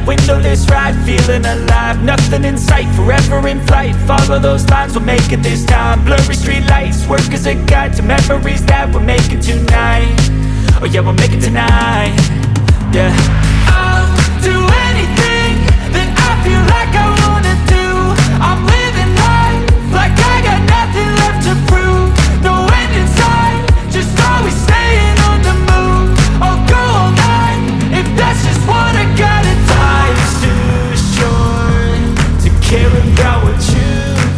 Windowless ride, feeling alive. Nothing in sight, forever in flight. Follow those lines, we'll make it this time. Blurry street lights, work as a guide to memories that we're making tonight. Oh yeah, we'll make it tonight. Yeah, I'll do anything that I feel like I wanna do. I'm living life like I got nothing left to prove. No end in sight, just always staying on the move. I'll go all night if that's just what I gotta do. Life's too short to care about what you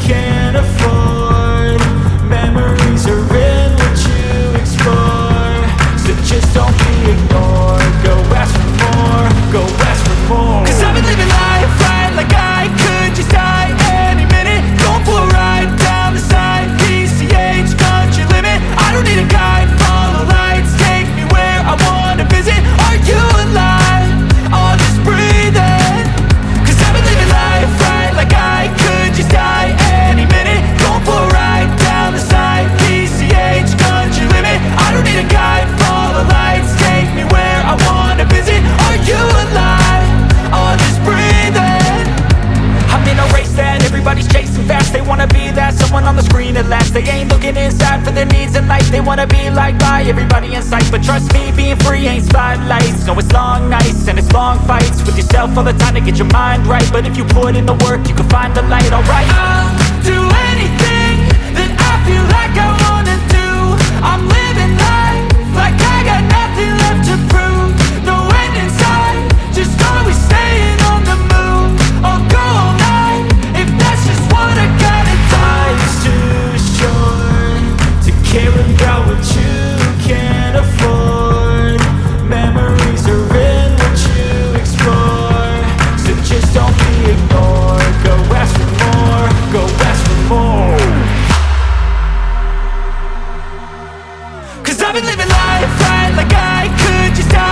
can't afford. Memories are in what you explore, so just don't be ignored. Go ask for more, go ask for more. 'Cause I've been living life right like I could just die any minute. Going for a ride down the side, PCH, country limit. I don't need a guide, follow lights, take me where I wanna visit. Are you alive? Or just breathing? 'Cause I've been living life right like I could just die any minute. Going for a ride down the side, PCH, country limit. I don't need a guide, follow lights, take me where I wanna visit. Are you alive? Or just breathing? I'm in a race that everybody's chasing fast. They wanna be that someone on the screen at last. They ain't looking inside for their needs in life. They wanna be liked by everybody in sight. But trust me, being free ain't spotlights. No, it's long nights and it's long fights with yourself all the time to get your mind right. But if you put in the work, you can find the light, alright. I'll do anything that I feel like I wanna do. I'm living life like I got nothing left to prove. No end in sight, just always staying on the move. I'll go all night if that's just what I gotta do. Life's too short to care about what you can't afford. Memories are in what you explore, so just don't be ignored. Go ask for more, go ask for more. 'Cause I've been living life right like I could just die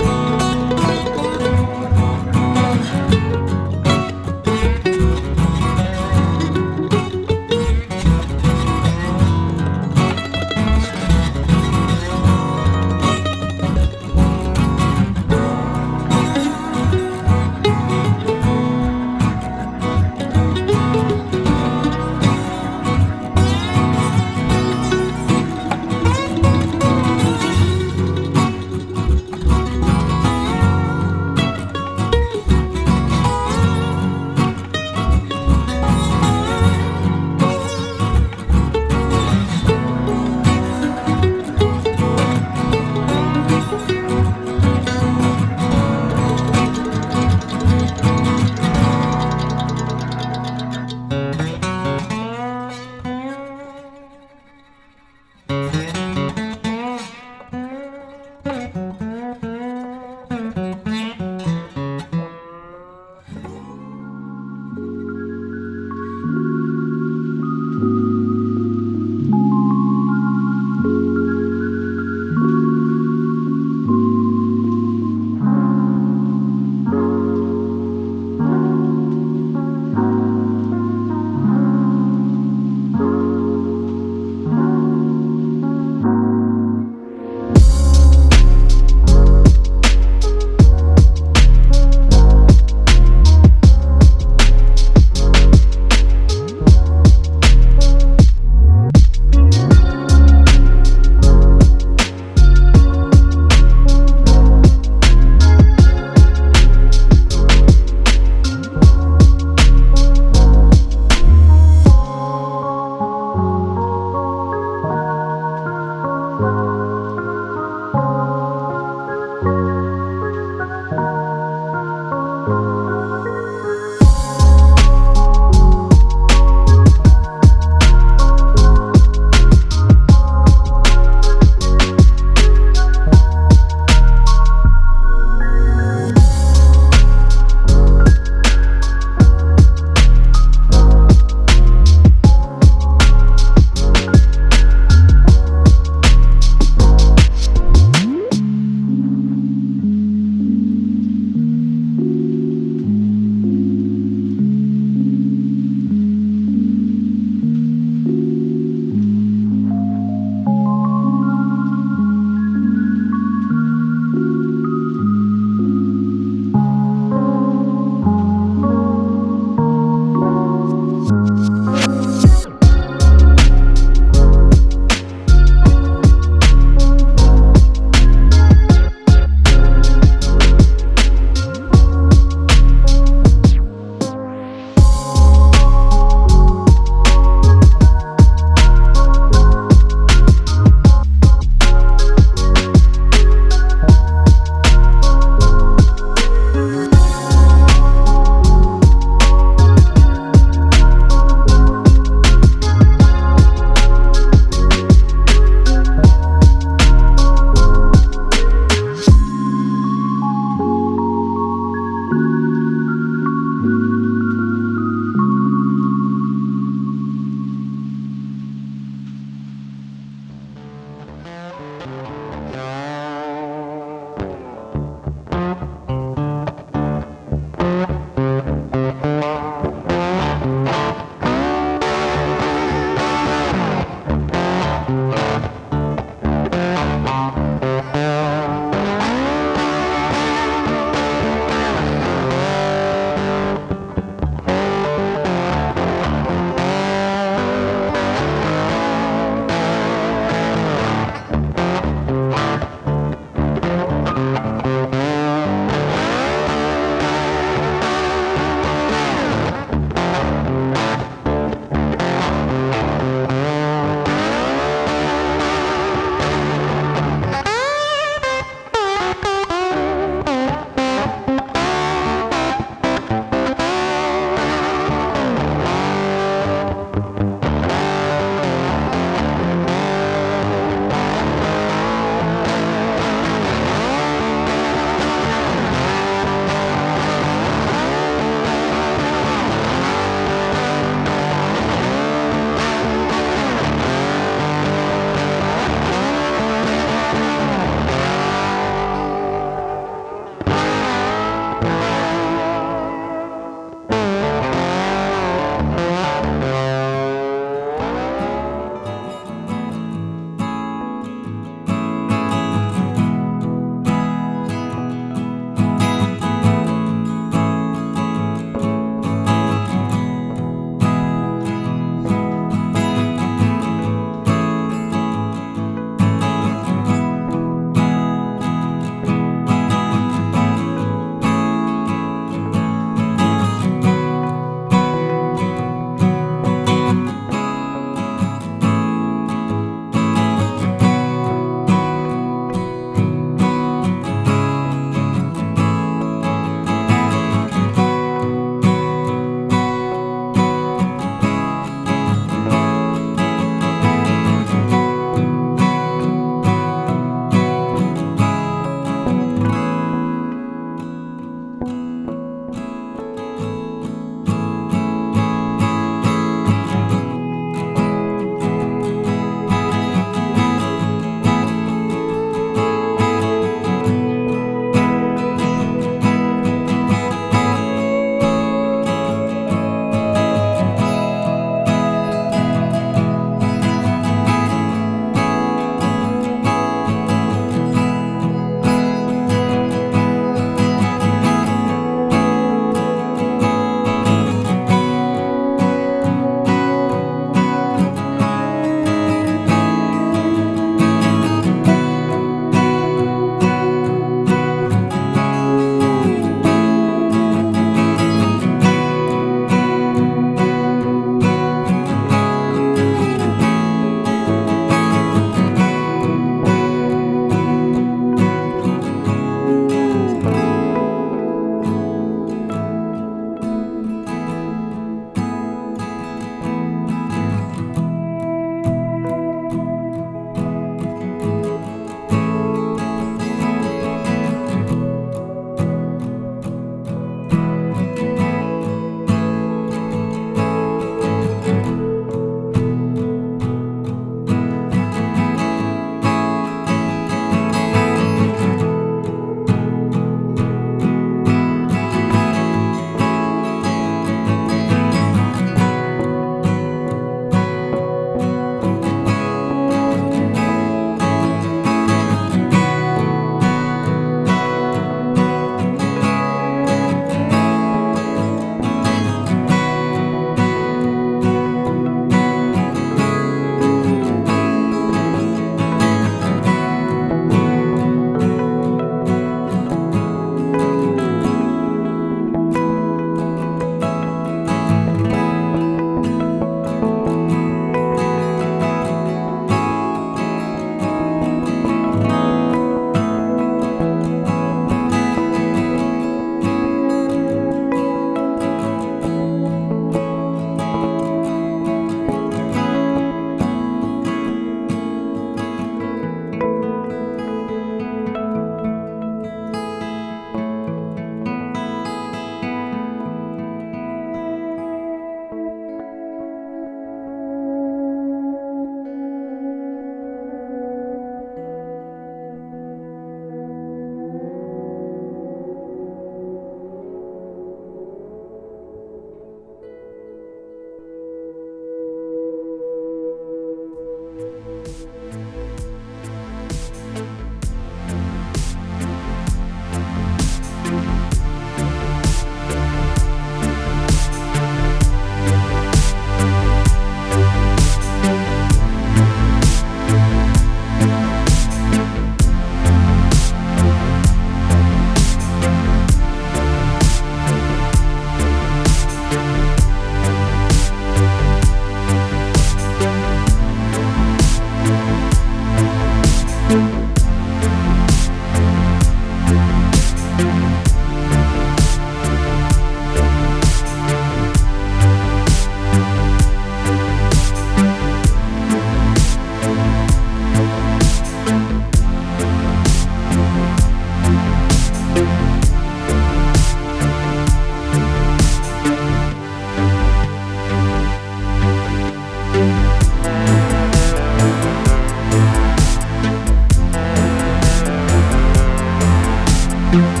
Bye.